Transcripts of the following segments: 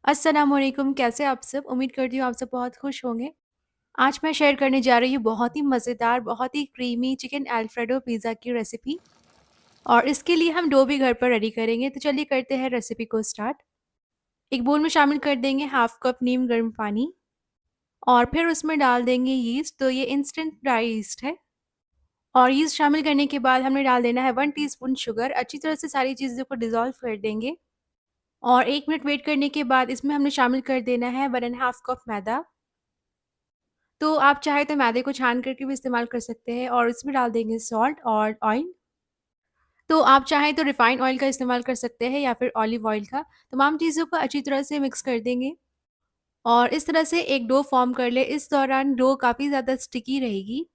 अस्सलामुअलैकुम, कैसे आप सब? उम्मीद करती हूँ आप सब बहुत खुश होंगे। आज मैं शेयर करने जा रही हूँ बहुत ही मज़ेदार, बहुत ही क्रीमी चिकन अल्फ्रेडो पिज़्ज़ा की रेसिपी और इसके लिए हम डो भी घर पर रेडी करेंगे। तो चलिए करते हैं रेसिपी को स्टार्ट। एक बोल में शामिल कर देंगे हाफ कप नीम गर्म पानी और फिर उसमें डाल देंगे यीस्ट। तो ये इंस्टेंट ड्राई यीस्ट है और यीस्ट शामिल करने के बाद हमने डाल देना है 1 टीस्पून शुगर। अच्छी तरह से सारी चीज़ों को डिज़ोल्व कर देंगे और 1 मिनट वेट करने के बाद इसमें हमने शामिल कर देना है 1 एंड हाफ कप मैदा। तो आप चाहे तो मैदे को छान करके भी इस्तेमाल कर सकते हैं और इसमें डाल देंगे सॉल्ट और ऑयल। तो आप चाहें तो रिफाइंड ऑयल का इस्तेमाल कर सकते हैं या फिर ऑलिव ऑयल का। तमाम चीज़ों को अच्छी तरह से मिक्स कर देंगे और इस तरह से एक डो फॉर्म कर ले। इस दौरान डो काफ़ी ज़्यादा स्टिकी रहेगी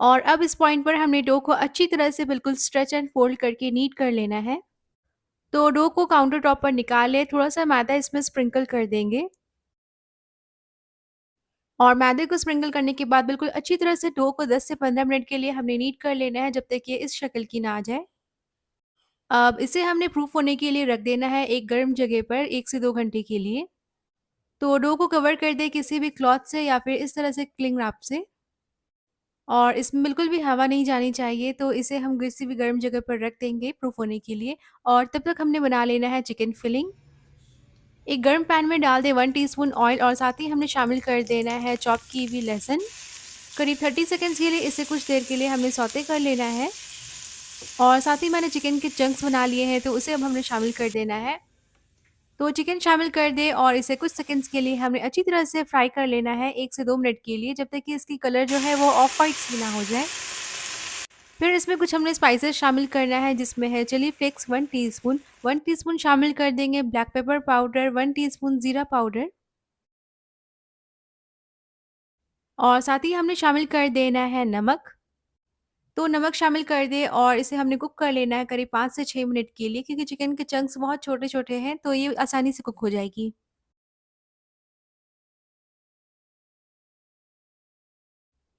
और अब इस पॉइंट पर हमने डो को अच्छी तरह से बिल्कुल स्ट्रेच एंड फोल्ड करके नीट कर लेना है। तो डो को काउंटर टॉप पर निकाल ले, थोड़ा सा मैदा इसमें स्प्रिंकल कर देंगे और मैदे को स्प्रिंकल करने के बाद बिल्कुल अच्छी तरह से डो को 10 से 15 मिनट के लिए हमने नीट कर लेना है, जब तक ये इस शक्ल की ना आ जाए। अब इसे हमने प्रूफ होने के लिए रख देना है एक गर्म जगह पर 1 से 2 घंटे के लिए। तो डो को कवर कर दें किसी भी क्लॉथ से या फिर इस तरह से क्लिंग रैप से और इसमें बिल्कुल भी हवा नहीं जानी चाहिए। तो इसे हम किसी भी गर्म जगह पर रख देंगे प्रूफ होने के लिए और तब तक हमने बना लेना है चिकन फिलिंग। एक गर्म पैन में डाल दें 1 टीस्पून ऑयल और साथ ही हमने शामिल कर देना है चॉप की हुई लहसुन। करीब 30 सेकंड्स के लिए इसे कुछ देर के लिए हमें सौते कर लेना है और साथ ही मैंने चिकन के चंक्स बना लिए हैं, तो उसे अब हमने शामिल कर देना है। तो चिकन शामिल कर दें और इसे कुछ सेकंड्स के लिए हमने अच्छी तरह से फ्राई कर लेना है 1 से 2 मिनट के लिए, जब तक कि इसकी कलर जो है वो ऑफ वाइट सी ना हो जाए। फिर इसमें कुछ हमने स्पाइसेस शामिल करना है, जिसमें है चिली फ्लेक्स 1 टीस्पून, 1 टीस्पून शामिल कर देंगे ब्लैक पेपर पाउडर, 1 टीस्पून जीरा पाउडर और साथ ही हमने शामिल कर देना है नमक। तो नमक शामिल कर दें और इसे हमने कुक कर लेना है करीब 5 से 6 मिनट के लिए, क्योंकि चिकन के चंक्स बहुत छोटे-छोटे हैं, तो ये आसानी से कुक हो जाएगी।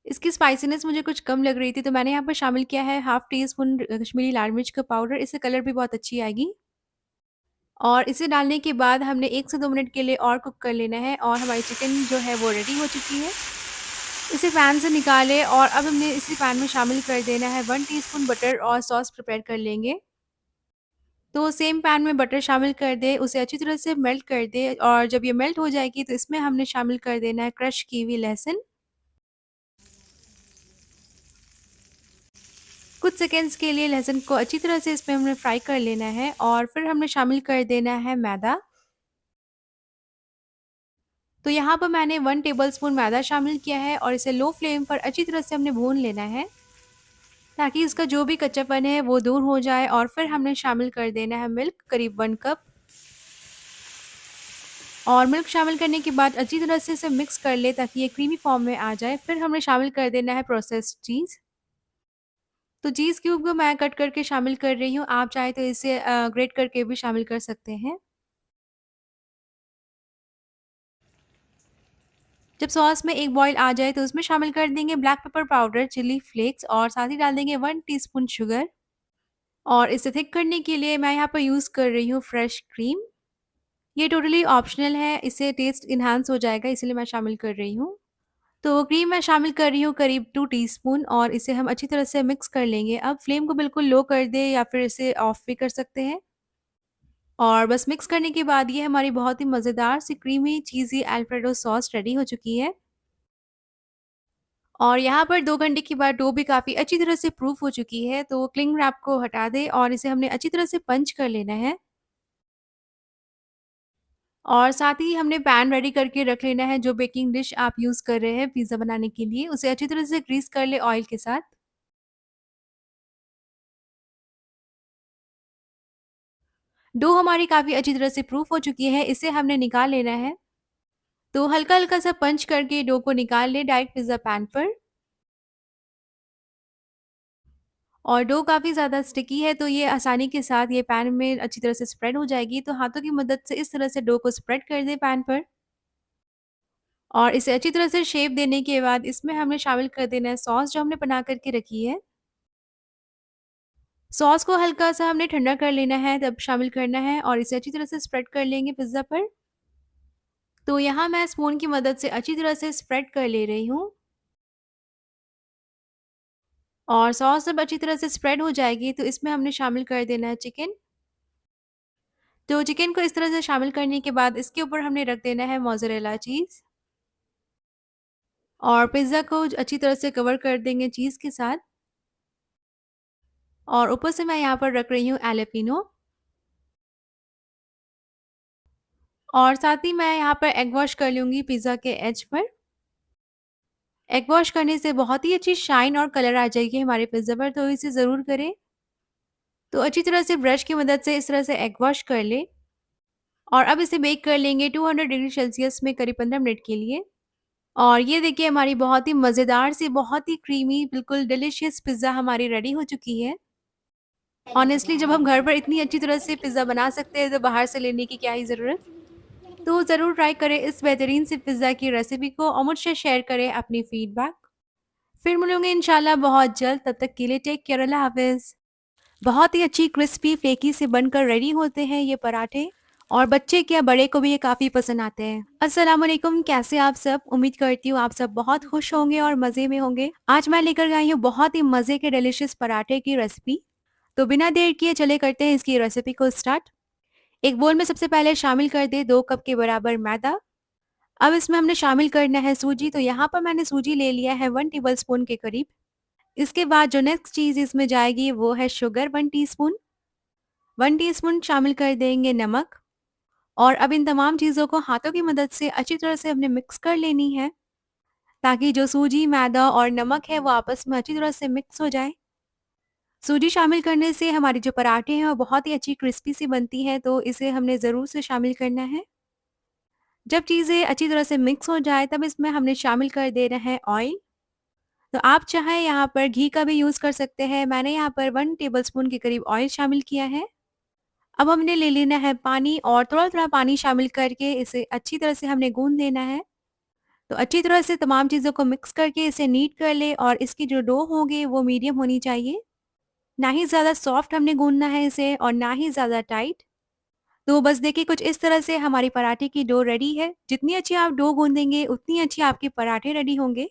इसकी स्पाइसीनेस मुझे कुछ कम लग रही थी, तो मैंने यहाँ पर शामिल किया है हाफ टी स्पून कश्मीरी लाल मिर्च का पाउडर। इससे कलर भी बहुत अच्छी आएगी और इसे डालने के बाद हमने 1 से 2 मिनट के लिए और कुक कर लेना है और हमारी चिकन जो है वो रेडी हो चुकी है। इसे पैन से निकालें और अब हमने इसी पैन में शामिल कर देना है 1 टीस्पून बटर और सॉस प्रिपेयर कर लेंगे। तो सेम पैन में बटर शामिल कर दें, उसे अच्छी तरह से मेल्ट कर दें और जब ये मेल्ट हो जाएगी तो इसमें हमने शामिल कर देना है क्रश की हुई लहसुन। कुछ सेकंड्स के लिए लहसुन को अच्छी तरह से इसमें हमने फ्राई कर लेना है और फिर हमने शामिल कर देना है मैदा। तो यहाँ पर मैंने 1 टेबलस्पून मैदा शामिल किया है और इसे लो फ्लेम पर अच्छी तरह से हमने भून लेना है, ताकि इसका जो भी कच्चापन है वो दूर हो जाए और फिर हमने शामिल कर देना है मिल्क करीब 1 कप और मिल्क शामिल करने के बाद अच्छी तरह से इसे मिक्स कर ले ताकि ये क्रीमी फॉर्म में आ जाए। फिर हमने शामिल कर देना है प्रोसेस्ड चीज़। तो चीज़ क्यूब को मैं कट करके शामिल कर रही हूँ, आप चाहे तो इसे ग्रेट करके भी शामिल कर सकते हैं। जब सॉस में एक बॉयल आ जाए तो उसमें शामिल कर देंगे black pepper powder, chilli flakes और साथ ही डाल देंगे 1 टीस्पून शुगर और इसे थिक करने के लिए मैं यहाँ पर यूज़ कर रही हूँ फ्रेश क्रीम। ये टोटली ऑप्शनल है, इससे टेस्ट एनहांस हो जाएगा, इसलिए मैं शामिल कर रही हूँ। तो क्रीम मैं शामिल कर रही हूँ करीब 2 टीस्पून और इसे हम अच्छी तरह से मिक्स कर लेंगे। अब फ्लेम को बिल्कुल लो कर दें या फिर इसे ऑफ भी कर सकते हैं और बस मिक्स करने के बाद ये हमारी बहुत ही मज़ेदार सी क्रीमी चीज़ी अल्फ्रेडो सॉस रेडी हो चुकी है। और यहाँ पर 2 घंटे के बाद डो भी काफ़ी अच्छी तरह से प्रूफ हो चुकी है, तो क्लिंग रैप को हटा दें और इसे हमने अच्छी तरह से पंच कर लेना है और साथ ही हमने पैन रेडी करके रख लेना है। जो बेकिंग डिश आप यूज़ कर रहे हैं पिज़्ज़ा बनाने के लिए, उसे अच्छी तरह से ग्रीस कर लें ऑयल के साथ। डो हमारी काफ़ी अच्छी तरह से प्रूफ हो चुकी है, इसे हमने निकाल लेना है। तो हल्का-हल्का सा पंच करके डो को निकाल लें डायरेक्ट पिज़्ज़ा पैन पर और डो काफ़ी ज़्यादा स्टिकी है, तो ये आसानी के साथ ये पैन में अच्छी तरह से स्प्रेड हो जाएगी। तो हाथों की मदद से इस तरह से डो को स्प्रेड कर दें पैन पर और इसे अच्छी तरह से शेप देने के बाद इसमें हमें शामिल कर देना है सॉस जो हमने बना कर के रखी है। सॉस को हल्का-सा हमने ठंडा कर लेना है, तब शामिल करना है और इसे अच्छी तरह से स्प्रेड कर लेंगे पिज़्ज़ा पर। तो यहाँ मैं स्पून की मदद से अच्छी तरह से स्प्रेड कर ले रही हूँ और सॉस जब अच्छी तरह से स्प्रेड हो जाएगी तो इसमें हमने शामिल कर देना है चिकन। तो चिकन को इस तरह से शामिल करने के बाद इसके ऊपर हमने रख देना है मोज़रेला चीज़ और पिज़्ज़ा को अच्छी तरह से कवर कर देंगे चीज़ के साथ और ऊपर से मैं यहाँ पर रख रही हूँ एलेपिनो और साथ ही मैं यहाँ पर एग वॉश कर लूँगी पिज़्ज़ा के एज पर। एग वॉश करने से बहुत ही अच्छी शाइन और कलर आ जाएगी हमारे पिज़्ज़ा पर, तो इसे ज़रूर करें। तो अच्छी तरह से ब्रश की मदद से इस तरह से एग वॉश कर लें और अब इसे बेक कर लेंगे 200 डिग्री सेल्सियस में करीब 15 मिनट के लिए। और ये देखिए हमारी बहुत ही मज़ेदार सी, बहुत ही क्रीमी, बिल्कुल डिलीशियस पिज़्ज़ा हमारी रेडी हो चुकी है। ऑनेस्टली जब हम घर पर इतनी अच्छी तरह से पिज़्ज़ा बना सकते हैं तो बाहर से लेने की क्या ही ज़रूरत। तो ज़रूर ट्राई करें इस बेहतरीन सी पिज़्ज़ा की रेसिपी को और मुझसे शेयर करें अपनी फीडबैक। फिर मिलूँगी इंशाल्लाह बहुत जल्द, तब तक के लिए टेक केयर, अल्लाह हाफ़िज़। बहुत ही अच्छी क्रिस्पी फ्लेकी से बनकर रेडी होते हैं ये पराठे और बच्चे क्या बड़े को भी ये काफ़ी पसंद आते हैं। अस्सलाम वालेकुम, कैसे आप सब? उम्मीद करती हूँ आप सब बहुत खुश होंगे और मज़े में होंगे। आज मैं लेकर आई हूँ बहुत ही मज़े के डिलीशियस पराठे की रेसिपी। तो बिना देर किए चले करते हैं इसकी रेसिपी को स्टार्ट। एक बोल में सबसे पहले शामिल कर दे 2 कप के बराबर मैदा। अब इसमें हमने शामिल करना है सूजी, तो यहाँ पर मैंने सूजी ले लिया है 1 टेबलस्पून के करीब। इसके बाद जो नेक्स्ट चीज़ इसमें जाएगी वो है शुगर 1 टीस्पून। 1 टीस्पून शामिल कर देंगे नमक और अब इन तमाम चीज़ों को हाथों की मदद से अच्छी तरह से हमने मिक्स कर लेनी है ताकि जो सूजी, मैदा और नमक है वो आपस में अच्छी तरह से मिक्स हो जाए। सूजी शामिल करने से हमारी जो पराठे हैं वो बहुत ही अच्छी क्रिस्पी सी बनती हैं, तो इसे हमने ज़रूर से शामिल करना है। जब चीज़ें अच्छी तरह से मिक्स हो जाए तब इसमें हमने शामिल कर देना है ऑयल। तो आप चाहें यहाँ पर घी का भी यूज़ कर सकते हैं। मैंने यहाँ पर 1 टेबलस्पून के करीब ऑयल शामिल किया है। अब हमने ले लेना है पानी और थोड़ा-थोड़ा पानी शामिल करके इसे अच्छी तरह से हमने गूँध लेना है। तो अच्छी तरह से तमाम चीज़ों को मिक्स करके इसे नीट कर लें और इसकी जो डो होगी वो मीडियम होनी चाहिए। ना ही ज़्यादा सॉफ्ट हमने गूँधना है इसे और ना ही ज़्यादा टाइट। तो बस देखिए कुछ इस तरह से हमारी पराठे की डो रेडी है। जितनी अच्छी आप डो गूँधेंगे उतनी अच्छी आपके पराठे रेडी होंगे।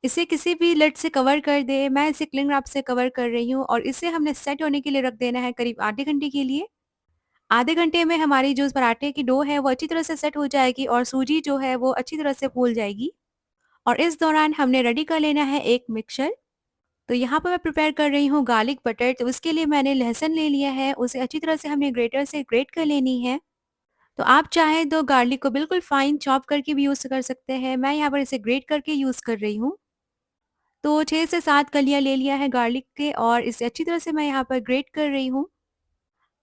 इसे किसी भी लिड से कवर कर दें। मैं इसे क्लिंग रैप से कवर कर रही हूँ और इसे हमने सेट होने के लिए रख देना है करीब आधे घंटे के लिए। आधे घंटे में हमारी जो पराठे की डो है वो अच्छी तरह से सेट हो जाएगी और सूजी जो है वो अच्छी तरह से फूल जाएगी। और इस दौरान हमने रेडी कर लेना है एक मिक्सचर। तो यहाँ पर मैं प्रिपेयर कर रही हूँ गार्लिक बटर, तो उसके लिए मैंने लहसुन ले लिया है, उसे अच्छी तरह से हमने ग्रेटर से ग्रेट कर लेनी है। तो आप चाहें तो गार्लिक को बिल्कुल फाइन चॉप करके भी यूज़ कर सकते हैं। मैं यहाँ पर इसे ग्रेट करके यूज़ कर रही हूँ। तो 6 से 7 कलियाँ ले लिया है गार्लिक के और इसे अच्छी तरह से मैं यहाँ पर ग्रेट कर रही हूँ।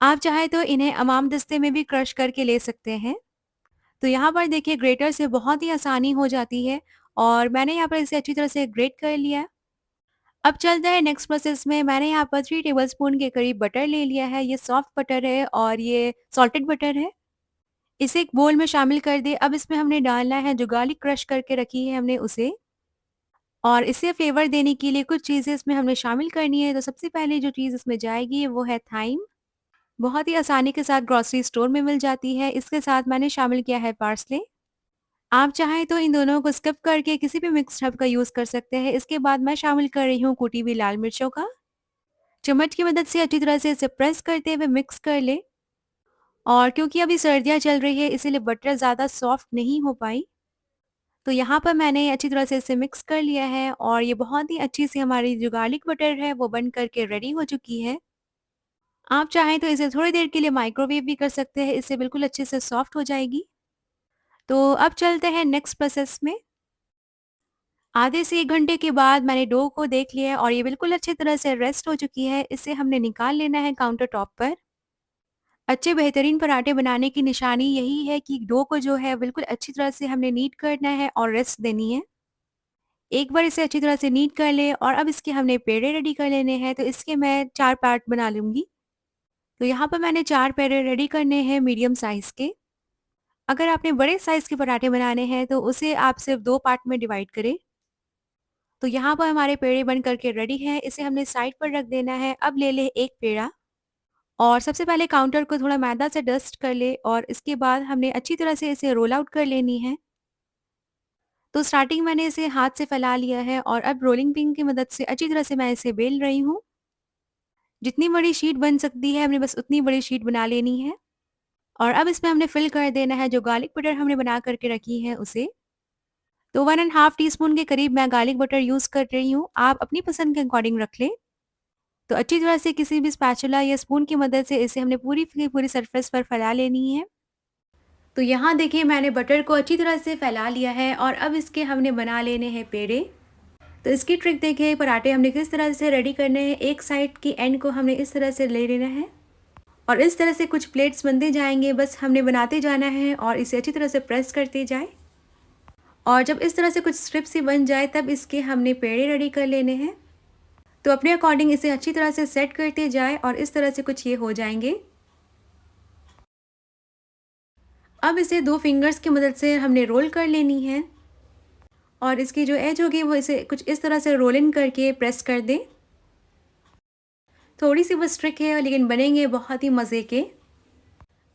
आप चाहें तो इन्हें अमाम दस्ते में भी क्रश करके ले सकते हैं। तो यहाँ पर देखिए ग्रेटर से बहुत ही आसानी हो जाती है और मैंने यहाँ पर इसे अच्छी तरह से ग्रेट कर लिया है। अब चलते हैं नेक्स्ट प्रोसेस में। मैंने यहाँ पर 3 टेबलस्पून के करीब बटर ले लिया है। ये सॉफ्ट बटर है और ये सॉल्टेड बटर है। इसे एक बोल में शामिल कर दें। अब इसमें हमने डालना है जो गार्लिक क्रश करके रखी है हमने उसे और इसे फ्लेवर देने के लिए कुछ चीज़ें इसमें हमने शामिल करनी है। तो सबसे पहले जो चीज़ इसमें जाएगी वो है थाइम। बहुत ही आसानी के साथ ग्रोसरी स्टोर में मिल जाती है। इसके साथ मैंने शामिल किया है पार्सले। आप चाहें तो इन दोनों को स्किप करके किसी भी मिक्स्ड हर्ब का यूज़ कर सकते हैं। इसके बाद मैं शामिल कर रही हूँ कुटी हुई लाल मिर्चों का। चम्मच की मदद से अच्छी तरह से इसे प्रेस करते हुए मिक्स कर लें और क्योंकि अभी सर्दियाँ चल रही है इसीलिए बटर ज़्यादा सॉफ्ट नहीं हो पाई। तो यहाँ पर मैंने अच्छी तरह से इसे मिक्स कर लिया है और ये बहुत ही अच्छी सी हमारी जो गार्लिक बटर है वो बन कर के रेडी हो चुकी है। आप चाहें तो इसे थोड़ी देर के लिए माइक्रोवेव भी कर सकते हैं, इससे बिल्कुल अच्छे से सॉफ्ट हो जाएगी। तो अब चलते हैं नेक्स्ट प्रोसेस में। आधे से 1 घंटे के बाद मैंने डो को देख लिया है और ये बिल्कुल अच्छी तरह से रेस्ट हो चुकी है। इसे हमने निकाल लेना है काउंटर टॉप पर। अच्छे बेहतरीन पराठे बनाने की निशानी यही है कि डो को जो है बिल्कुल अच्छी तरह से हमने नीट करना है और रेस्ट देनी है। एक बार इसे अच्छी तरह से नीट कर लें और अब इसके हमने पेड़े रेडी कर लेने हैं, तो इसके मैं 4 पार्ट बना लूँगी। तो यहाँ पर मैंने 4 पेड़े रेडी करने हैं मीडियम साइज़ के। अगर आपने बड़े साइज़ के पराठे बनाने हैं तो उसे आप सिर्फ़ 2 पार्ट में डिवाइड करें। तो यहाँ पर हमारे पेड़े बन कर के रेडी हैं, इसे हमने साइड पर रख देना है। अब ले लें एक पेड़ा और सबसे पहले काउंटर को थोड़ा मैदा से डस्ट कर ले और इसके बाद हमने अच्छी तरह से इसे रोल आउट कर लेनी है। तो स्टार्टिंग मैंने इसे हाथ से फैला लिया है और अब रोलिंग पिन की मदद से अच्छी तरह से मैं इसे बेल रही हूँ। जितनी बड़ी शीट बन सकती है हमने बस उतनी बड़ी शीट बना लेनी है। और अब इसमें हमने फिल कर देना है जो गार्लिक बटर हमने बना करके रखी है उसे। तो 1 1/2 टीस्पून के करीब मैं गार्लिक बटर यूज़ कर रही हूँ, आप अपनी पसंद के अकॉर्डिंग रख लें। तो अच्छी तरह से किसी भी स्पैचुला या स्पून की मदद से इसे हमने पूरी की पूरी सरफेस पर फैला लेनी है। तो यहाँ देखिए मैंने बटर को अच्छी तरह से फैला लिया है और अब इसके हमने बना लेने हैं पेड़े। तो इसकी ट्रिक देखिए, पराठे हमने किस तरह से रेडी करने हैं। एक साइड की एंड को हमने इस तरह से ले लेना है और इस तरह से कुछ प्लेट्स बनते जाएंगे, बस हमने बनाते जाना है और इसे अच्छी तरह से प्रेस करते जाए। और जब इस तरह से कुछ स्ट्रिप्स ही बन जाए तब इसके हमने पेड़े रेडी कर लेने हैं। तो अपने अकॉर्डिंग इसे अच्छी तरह से सेट करते जाए और इस तरह से कुछ ये हो जाएंगे। अब इसे 2 फिंगर्स की मदद से हमने रोल कर लेनी है और इसकी जो एज होगी वो इसे कुछ इस तरह से रोल इन करके प्रेस कर दें। थोड़ी सी बस ट्रिक है लेकिन बनेंगे बहुत ही मज़े के।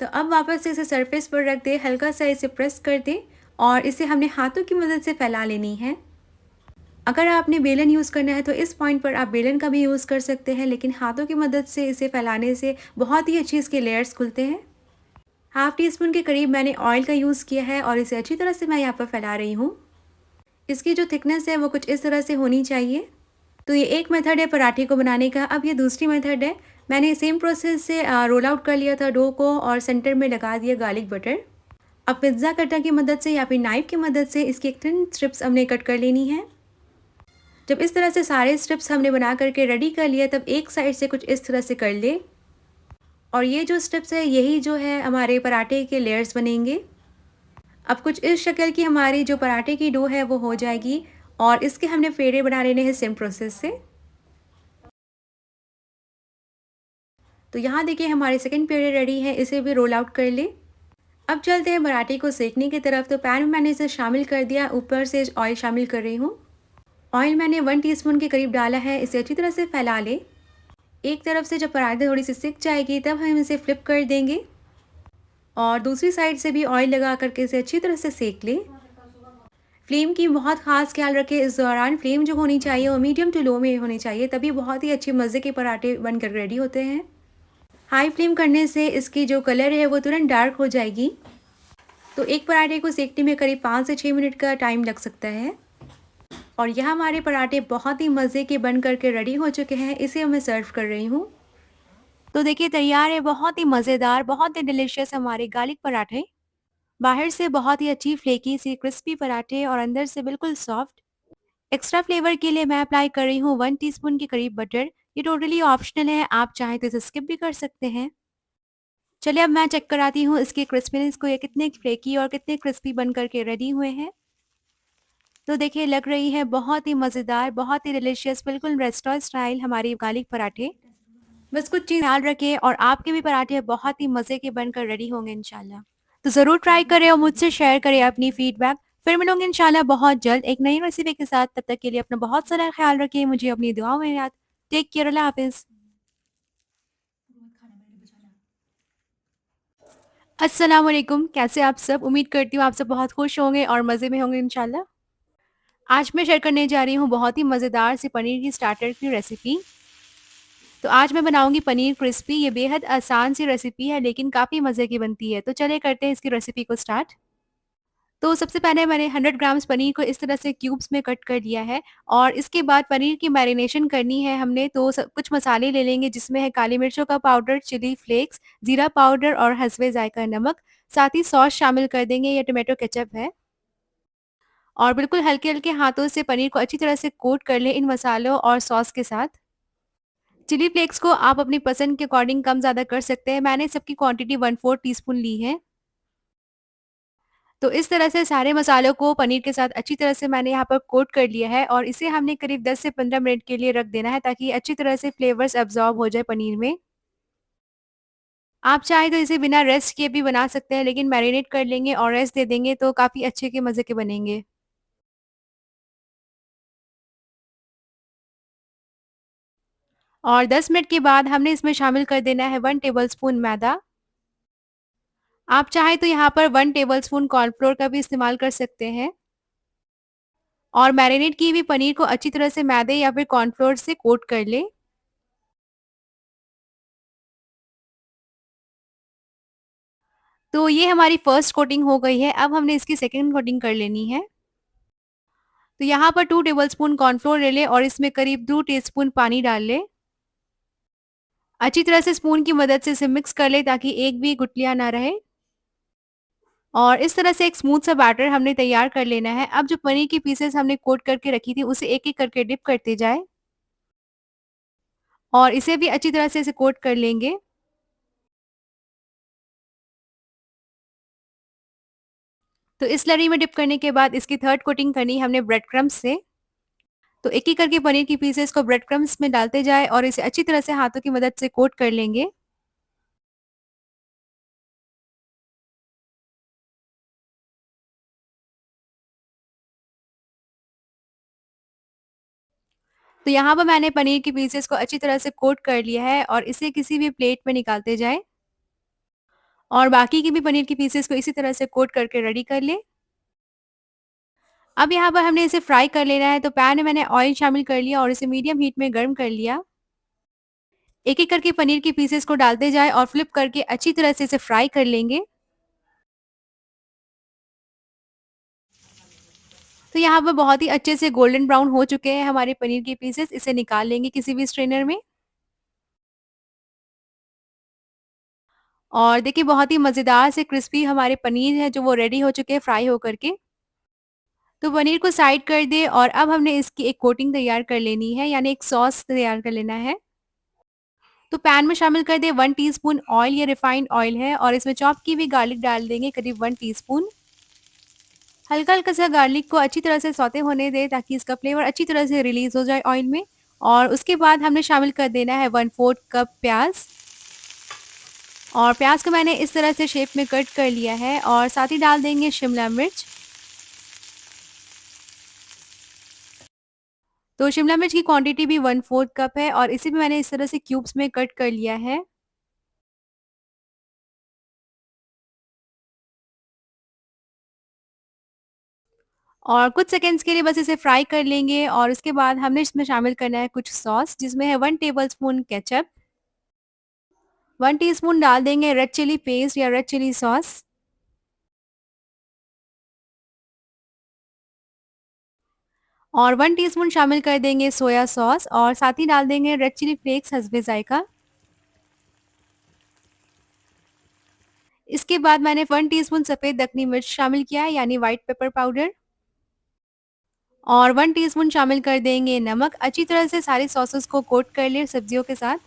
तो अब वापस से इसे सरफेस पर रख दें, हल्का सा इसे प्रेस कर दें और इसे हमने हाथों की मदद से फैला लेनी है। अगर आपने बेलन यूज़ करना है तो इस पॉइंट पर आप बेलन का भी यूज़ कर सकते हैं, लेकिन हाथों की मदद से इसे फैलाने से बहुत ही अच्छी इसके लेयर्स खुलते हैं। 1/2 टीस्पून के करीब मैंने ऑयल का यूज़ किया है और इसे अच्छी तरह से मैं यहाँ पर फैला रही हूँ। इसकी जो थिकनेस है वो कुछ इस तरह से होनी चाहिए। तो ये एक मेथड है पराठे को बनाने का। अब ये दूसरी मेथड है। मैंने सेम प्रोसेस से रोल आउट कर लिया था डो को और सेंटर में लगा दिया गार्लिक बटर। अब पिज़्ज़ा कटर की मदद से या फिर नाइफ की मदद से इसकी एक थिन स्ट्रिप्स हमने कट कर लेनी है। जब इस तरह से सारे स्ट्रिप्स हमने बना करके रेडी कर लिया तब एक साइड से कुछ इस तरह से कर ले और ये जो स्ट्रिप्स है यही जो है हमारे पराठे के लेयर्स बनेंगे। अब कुछ इस शक्ल की हमारी जो पराठे की डो है वो हो जाएगी और इसके हमने पेड़े बना लेने हैं सेम प्रोसेस से। तो यहाँ देखिए हमारे सेकंड पेड़े रेडी हैं, इसे भी रोल आउट कर ले। अब चलते हैं पराठे को सेकने की तरफ। तो पैन में मैंने इसे शामिल कर दिया, ऊपर से ऑयल शामिल कर रही हूँ। ऑयल मैंने 1 टीस्पून के करीब डाला है, इसे अच्छी तरह से फैला ले। एक तरफ से जब पराठे थोड़ी सी सिक जाएगी तब हम इसे फ्लिप कर देंगे और दूसरी साइड से भी ऑयल लगा करके इसे अच्छी तरह से सेक ले। फ्लेम की बहुत ख़ास ख्याल रखें इस दौरान। फ्लेम जो होनी चाहिए वो मीडियम टू लो में होनी चाहिए, तभी बहुत ही अच्छे मज़े के पराठे बनकर रेडी होते हैं। हाई फ्लेम करने से इसकी जो कलर है वो तुरंत डार्क हो जाएगी। तो एक पराठे को सेकने में करीब 5 से 6 मिनट का टाइम लग सकता है। और यह हमारे पराठे बहुत ही मज़े के बन करके रेडी हो चुके हैं। इसे मैं सर्व कर रही हूँ। तो देखिए तैयार है बहुत ही मज़ेदार, बहुत ही डिलीशियस हमारे गार्लिक पराठे। बाहर से बहुत ही अच्छी फ्लेकी सी क्रिस्पी पराठे और अंदर से बिल्कुल सॉफ्ट। एक्स्ट्रा फ्लेवर के लिए मैं अप्लाई कर रही हूँ 1 टीस्पून के करीब बटर। ये टोटली ऑप्शनल है, आप चाहें तो इसे स्किप भी कर सकते हैं। चलिए अब मैं चेक कराती हूँ इसकी क्रिस्पीनेस को, ये कितने फ्लेकी और कितने क्रिस्पी बन करके रेडी हुए हैं। तो देखिए लग रही है बहुत ही मज़ेदार, बहुत ही डिलीशियस, बिल्कुल रेस्टोरेंट स्टाइल हमारी गार्लिक पराठे। बस कुछ चीज़ ख्याल रखें और आपके भी पराठे बहुत ही मज़े के बनकर रेडी होंगे इंशाल्लाह। तो ज़रूर ट्राई करें और मुझसे शेयर करें अपनी फीडबैक। फिर मिलूंगे इंशाल्लाह बहुत जल्द एक नई रेसिपी के साथ। तब तक के लिए अपना बहुत सारा ख्याल रखिए, मुझे अपनी दुआओं में याद। टेक केयर, अल्लाह हाफिज़। अस्सलाम वालेकुम, कैसे आप सब? उम्मीद करती हूँ आप सब बहुत खुश होंगे और मज़े में होंगे इंशाल्लाह। आज मैं शेयर करने जा रही हूँ बहुत ही मज़ेदार सी पनीर की स्टार्टर की रेसिपी। तो आज मैं बनाऊंगी पनीर क्रिस्पी। ये बेहद आसान सी रेसिपी है लेकिन काफ़ी मज़े की बनती है। तो चलिए करते हैं इसकी रेसिपी को स्टार्ट। तो सबसे पहले मैंने 100 ग्राम्स पनीर को इस तरह से क्यूब्स में कट कर लिया है और इसके बाद पनीर की मैरिनेशन करनी है हमने। तो कुछ मसाले ले लेंगे जिसमें है काली मिर्चों का पाउडर, चिली फ्लेक्स, ज़ीरा पाउडर और हसबे जायका नमक। साथ ही सॉस शामिल कर देंगे, ये टोमेटो केचप है। और बिल्कुल हल्के-हल्के हाथों से पनीर को अच्छी तरह से कोट कर लें इन मसालों और सॉस के साथ। चिली फ्लेक्स को आप अपनी पसंद के अकॉर्डिंग कम ज़्यादा कर सकते हैं। मैंने सबकी क्वांटिटी 1/4 टीस्पून ली है। तो इस तरह से सारे मसालों को पनीर के साथ अच्छी तरह से मैंने यहाँ पर कोट कर लिया है और इसे हमने करीब 10 से 15 मिनट के लिए रख देना है ताकि अच्छी तरह से फ्लेवर्स एब्ज़ॉर्ब हो जाए पनीर में। आप चाहें तो इसे बिना रेस्ट किए भी बना सकते हैं, लेकिन मैरिनेट कर लेंगे और रेस्ट दे देंगे तो काफ़ी अच्छे के मज़े के बनेंगे। और 10 मिनट के बाद हमने इसमें शामिल कर देना है 1 टेबलस्पून मैदा। आप चाहें तो यहाँ पर 1 टेबलस्पून कॉर्नफ्लोर का भी इस्तेमाल कर सकते हैं। और मैरिनेट की हुई पनीर को अच्छी तरह से मैदे या फिर कॉर्नफ्लोर से कोट कर लें। तो ये हमारी फर्स्ट कोटिंग हो गई है, अब हमने इसकी सेकंड कोटिंग कर लेनी है। तो यहाँ पर 2 टेबलस्पून कॉर्नफ्लोर ले लें और इसमें करीब 2 टीस्पून पानी डाल लें। अच्छी तरह से स्पून की मदद से इसे मिक्स कर लें ताकि एक भी गुठलियाँ ना रहे। और इस तरह से एक स्मूथ सा बैटर हमने तैयार कर लेना है। अब जो पनीर की पीसेस हमने कोट करके रखी थी उसे एक-एक करके डिप करते जाएँ और इसे भी अच्छी तरह से इसे कोट कर लेंगे। तो इस स्लरी में डिप करने के बाद इसकी थर्ड कोटिंग करनी है हमने ब्रेड क्रम्ब से। तो एक-एक करके पनीर की पीसेस को ब्रेड क्रम्ब्स में डालते जाएँ और इसे अच्छी तरह से हाथों की मदद से कोट कर लेंगे। तो यहाँ पर मैंने पनीर की पीसेस को अच्छी तरह से कोट कर लिया है और इसे किसी भी प्लेट में निकालते जाएँ। और बाकी की भी पनीर की पीसेस को इसी तरह से कोट करके रेडी कर लें। अब यहाँ पर हमने इसे फ्राई कर लेना है, तो पैन में मैंने ऑयल शामिल कर लिया और इसे मीडियम हीट में गर्म कर लिया। एक-एक करके पनीर की पीसेस को डालते जाएँ और फ्लिप करके अच्छी तरह से इसे फ्राई कर लेंगे। तो यहाँ पर बहुत ही अच्छे से गोल्डन ब्राउन हो चुके हैं हमारे पनीर के पीसेस, इसे निकाल लेंगे किसी भी स्ट्रेनर में। और देखिए बहुत ही मज़ेदार से क्रिस्पी हमारे पनीर है जो वो रेडी हो चुके हैं फ्राई होकर के। तो पनीर को साइड कर दें और अब हमने इसकी एक कोटिंग तैयार कर लेनी है, यानी एक सॉस तैयार कर लेना है। तो पैन में शामिल कर दें 1 टीस्पून ऑयल, ये रिफाइंड ऑयल है और इसमें चॉप की हुई गार्लिक डाल देंगे करीब 1 टीस्पून। हल्का-हल्का सा गार्लिक को अच्छी तरह से सौते होने दें ताकि इसका फ्लेवर अच्छी तरह से रिलीज़ हो जाए ऑयल में। और उसके बाद हमने शामिल कर देना है 1/4 कप प्याज़। और प्याज़ को मैंने इस तरह से शेप में कट कर लिया है और साथ ही डाल देंगे शिमला मिर्च। तो शिमला मिर्च की क्वांटिटी भी 1/4 कप है और इसे भी मैंने इस तरह से क्यूब्स में कट कर लिया है। और कुछ सेकंड्स के लिए बस इसे फ्राई कर लेंगे और उसके बाद हमने इसमें शामिल करना है कुछ सॉस, जिसमें है 1 टेबलस्पून केचअप, 1 टीस्पून डाल देंगे रेड चिली पेस्ट या रेड चिली सॉस और 1 टीस्पून शामिल कर देंगे सोया सॉस और साथ ही डाल देंगे रेड चिली फ्लेक्स हस्बे जायका। इसके बाद मैंने 1 टीस्पून सफ़ेद दक्खनी मिर्च शामिल किया है, यानी व्हाइट पेपर पाउडर और 1 टीस्पून शामिल कर देंगे नमक। अच्छी तरह से सारी सॉसेस को कोट कर लें सब्जियों के साथ।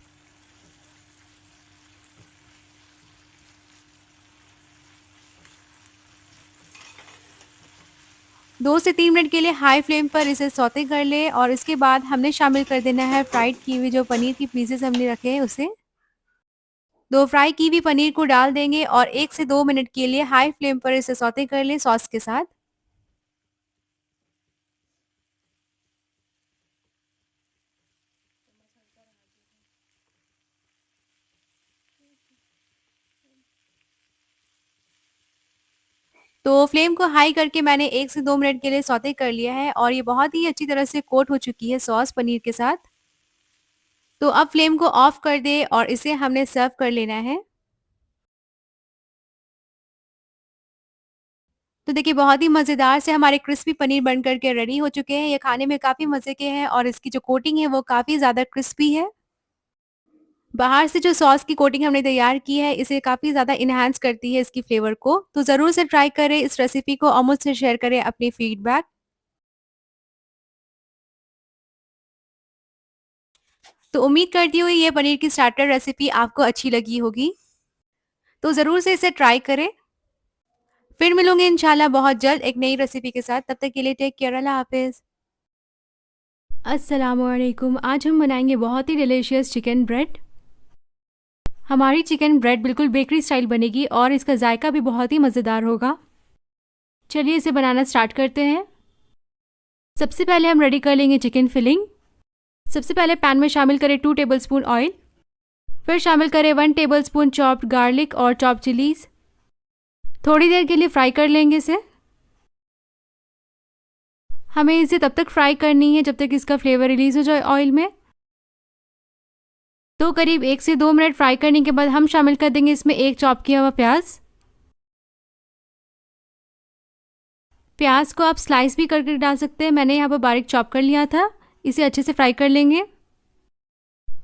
दो से 3 मिनट के लिए हाई फ्लेम पर इसे सौते कर लें और इसके बाद हमने शामिल कर देना है फ्राइड की हुई जो पनीर की पीसेस हमने रखे हैं उसे। दो फ्राई की हुई पनीर को डाल देंगे और 1 से 2 मिनट के लिए हाई फ्लेम पर इसे सौते कर लें सॉस के साथ। तो फ्लेम को हाई करके मैंने 1 से 2 मिनट के लिए सौते कर लिया है और ये बहुत ही अच्छी तरह से कोट हो चुकी है सॉस पनीर के साथ। तो अब फ्लेम को ऑफ कर दें और इसे हमने सर्व कर लेना है। तो देखिए बहुत ही मज़ेदार से हमारे क्रिस्पी पनीर बन कर के रेडी हो चुके हैं। ये खाने में काफ़ी मज़े के हैं और इसकी जो कोटिंग है वो काफ़ी ज़्यादा क्रिस्पी है। बाहर से जो सॉस की कोटिंग हमने तैयार की है, इसे काफ़ी ज़्यादा एनहांस करती है इसकी फ्लेवर को। तो ज़रूर से ट्राई करें इस रेसिपी को और मुझसे शेयर करें अपनी फीडबैक। तो उम्मीद करती हूँ ये पनीर की स्टार्टर रेसिपी आपको अच्छी लगी होगी। तो ज़रूर से इसे ट्राई करें। फिर मिलूँगी इंशाल्लाह बहुत जल्द एक नई रेसिपी के साथ। तब तक के लिए टेक केयर, अल्लाह हाफ़िज़। अस्सलामुअलैकुम, आज हम बनाएंगे बहुत ही डिलीशियस चिकन ब्रेड। हमारी चिकन ब्रेड बिल्कुल बेकरी स्टाइल बनेगी और इसका जायका भी बहुत ही मज़ेदार होगा। चलिए इसे बनाना स्टार्ट करते हैं। सबसे पहले हम रेडी कर लेंगे चिकन फिलिंग। सबसे पहले पैन में शामिल करें 2 टेबलस्पून ऑयल, फिर शामिल करें 1 टेबलस्पून चॉप्ड गार्लिक और चॉप्ड चिलीज। थोड़ी देर के लिए फ्राई कर लेंगे इसे। हमें इसे तब तक फ्राई करनी है जब तक इसका फ्लेवर रिलीज हो जाए ऑयल में। तो करीब 1 से 2 मिनट फ्राई करने के बाद हम शामिल कर देंगे इसमें एक चॉप किया हुआ प्याज। प्याज को आप स्लाइस भी करके डाल सकते हैं, मैंने यहाँ पर बारीक चॉप कर लिया था। इसे अच्छे से फ्राई कर लेंगे।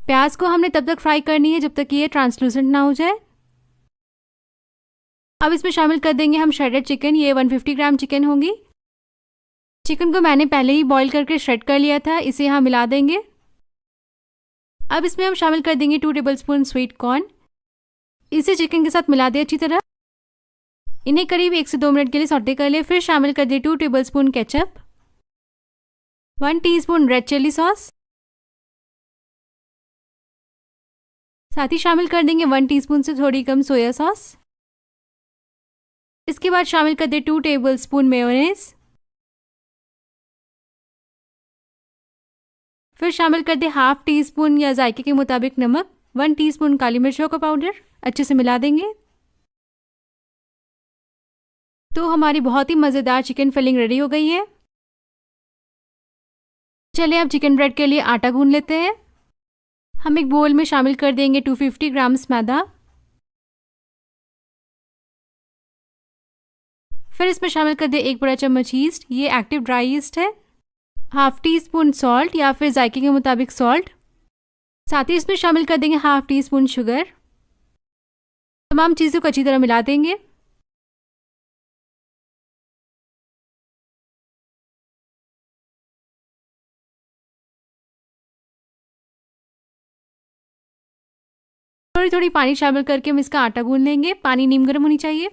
प्याज को हमने तब तक फ्राई करनी है जब तक ये ट्रांसलूसेंट ना हो जाए। अब इसमें शामिल कर देंगे हम श्रेडेड चिकन। ये 150 ग्राम चिकन होगी। चिकन को मैंने पहले ही बॉईल करके श्रेड कर लिया था, इसे यहाँ मिला देंगे। अब इसमें हम शामिल कर देंगे 2 टेबलस्पून स्वीट कॉर्न। इसे चिकन के साथ मिला दें अच्छी तरह। इन्हें करीब 1 से 2 मिनट के लिए सौटे कर लें। फिर शामिल कर दें 2 tablespoon ketchup, 1 teaspoon red chilli sauce, साथ ही शामिल कर देंगे 1 टीस्पून से थोड़ी कम सोया सॉस। इसके बाद शामिल कर दें 2 टेबलस्पून मेयोनेज। फिर शामिल कर दें हाफ टी स्पून या जायके के मुताबिक नमक, 1 टीस्पून काली मिर्चों का पाउडर। अच्छे से मिला देंगे। तो हमारी बहुत ही मज़ेदार चिकन फिलिंग रेडी हो गई है। चलिए अब चिकन ब्रेड के लिए आटा गूंद लेते हैं। हम एक बोल में शामिल कर देंगे 250 ग्राम्स मैदा। फिर इसमें शामिल कर दें 1 बड़ा चम्मच ईस्ट, ये एक्टिव ड्राई ईस्ट है। हाफ टी स्पून सॉल्ट या फिर जायके के मुताबिक सॉल्ट। साथ ही इसमें शामिल कर देंगे हाफ टी स्पून शुगर। तमाम चीज़ों को अच्छी तरह मिला देंगे। थोड़ी थोड़ी पानी शामिल करके हम इसका आटा गूंद लेंगे। पानी नीम गर्म होनी चाहिए।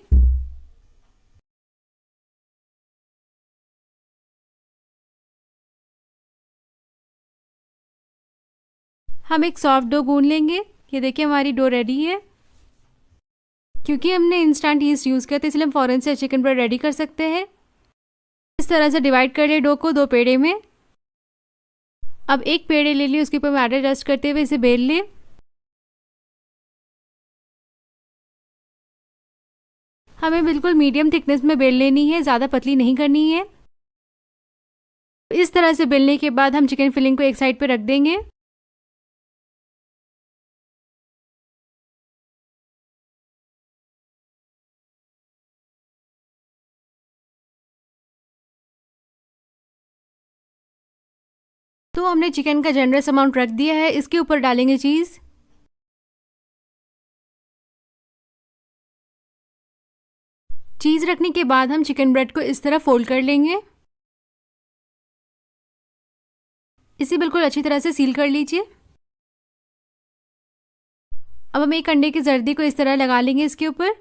हम एक सॉफ्ट डो गूंद लेंगे। ये देखिए हमारी डो रेडी है। क्योंकि हमने इंस्टेंट ईस्ट यूज़ किया था इसलिए हम फ़ौरन से चिकन ब्रेड रेडी कर सकते हैं। इस तरह से डिवाइड कर ले डो को 2 पेड़े में। अब एक पेड़े ले लिए, उसके ऊपर मैदा डस्ट करते हुए इसे बेल लें। हमें बिल्कुल मीडियम थिकनेस में बेल लेनी है, ज़्यादा पतली नहीं करनी है। इस तरह से बेलने के बाद हम चिकन फिलिंग को एक साइड पे रख देंगे। तो हमने चिकन का जनरस अमाउंट रख दिया है। इसके ऊपर डालेंगे चीज़। चीज़ रखने के बाद हम चिकन ब्रेड को इस तरह फोल्ड कर लेंगे। इसे बिल्कुल अच्छी तरह से सील कर लीजिए। अब हम एक अंडे की जर्दी को इस तरह लगा लेंगे इसके ऊपर।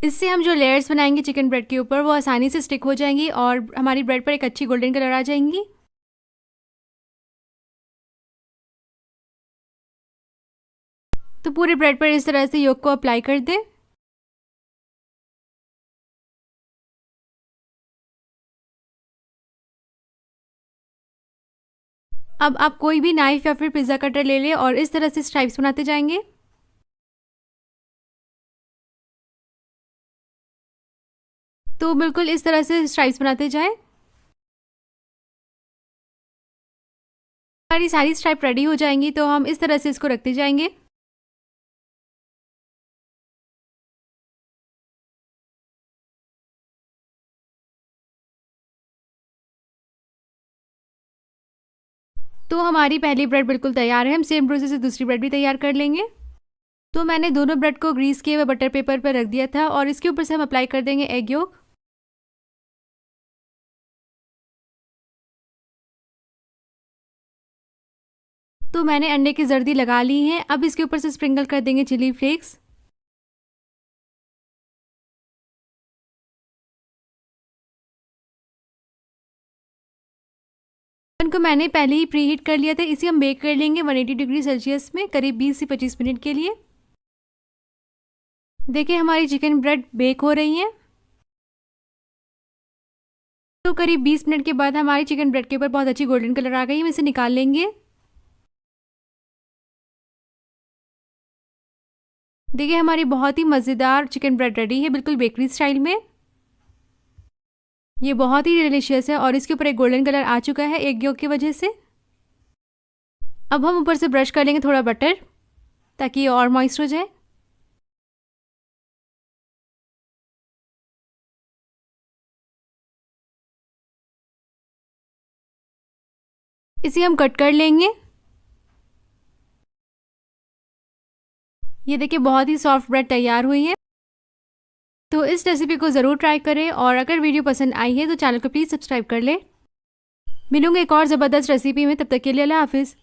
इससे हम जो लेयर्स बनाएंगे चिकन ब्रेड के ऊपर वो आसानी से स्टिक हो जाएंगी और हमारी ब्रेड पर एक अच्छी गोल्डन कलर आ जाएंगी। तो पूरे ब्रेड पर इस तरह से योक को अप्लाई कर दें। अब आप कोई भी नाइफ या फिर पिज़्ज़ा कटर ले लें और इस तरह से स्ट्राइप्स बनाते जाएंगे। तो बिल्कुल इस तरह से स्ट्राइप्स बनाते जाएं। हमारी सारी स्ट्राइप रेडी हो जाएंगी तो हम इस तरह से इसको रखते जाएंगे। तो हमारी पहली ब्रेड बिल्कुल तैयार है। हम सेम प्रोसेस से दूसरी ब्रेड भी तैयार कर लेंगे। तो मैंने दोनों ब्रेड को ग्रीस किए हुए बटर पेपर पर रख दिया था और इसके ऊपर से हम अप्लाई कर देंगे एग योक। तो मैंने अंडे की जर्दी लगा ली है। अब इसके ऊपर से स्प्रिंकल कर देंगे चिली फ्लेक्स। ओवन को मैंने पहले ही प्री हीट कर लिया था। इसे हम बेक कर लेंगे 180 डिग्री सेल्सियस में करीब 20 से 25 मिनट के लिए। देखिए हमारी चिकन ब्रेड बेक हो रही है। तो करीब 20 मिनट के बाद हमारी चिकन ब्रेड के ऊपर बहुत अच्छी गोल्डन कलर आ गई, हम इसे निकाल लेंगे। देखिए हमारी बहुत ही मज़ेदार चिकन ब्रेड रेडी है, बिल्कुल बेकरी स्टाइल में। ये बहुत ही डिलीशियस है और इसके ऊपर एक गोल्डन कलर आ चुका है एग योक की वजह से। अब हम ऊपर से ब्रश कर लेंगे थोड़ा बटर, ताकि ये और मॉइस्ट हो जाए। इसे हम कट कर लेंगे। ये देखिए बहुत ही सॉफ्ट ब्रेड तैयार हुई है। तो इस रेसिपी को ज़रूर ट्राई करें और अगर वीडियो पसंद आई है तो चैनल को प्लीज़ सब्सक्राइब कर लें। मिलूंगे एक और ज़बरदस्त रेसिपी में, तब तक के लिए अल्लाह हाफिज़।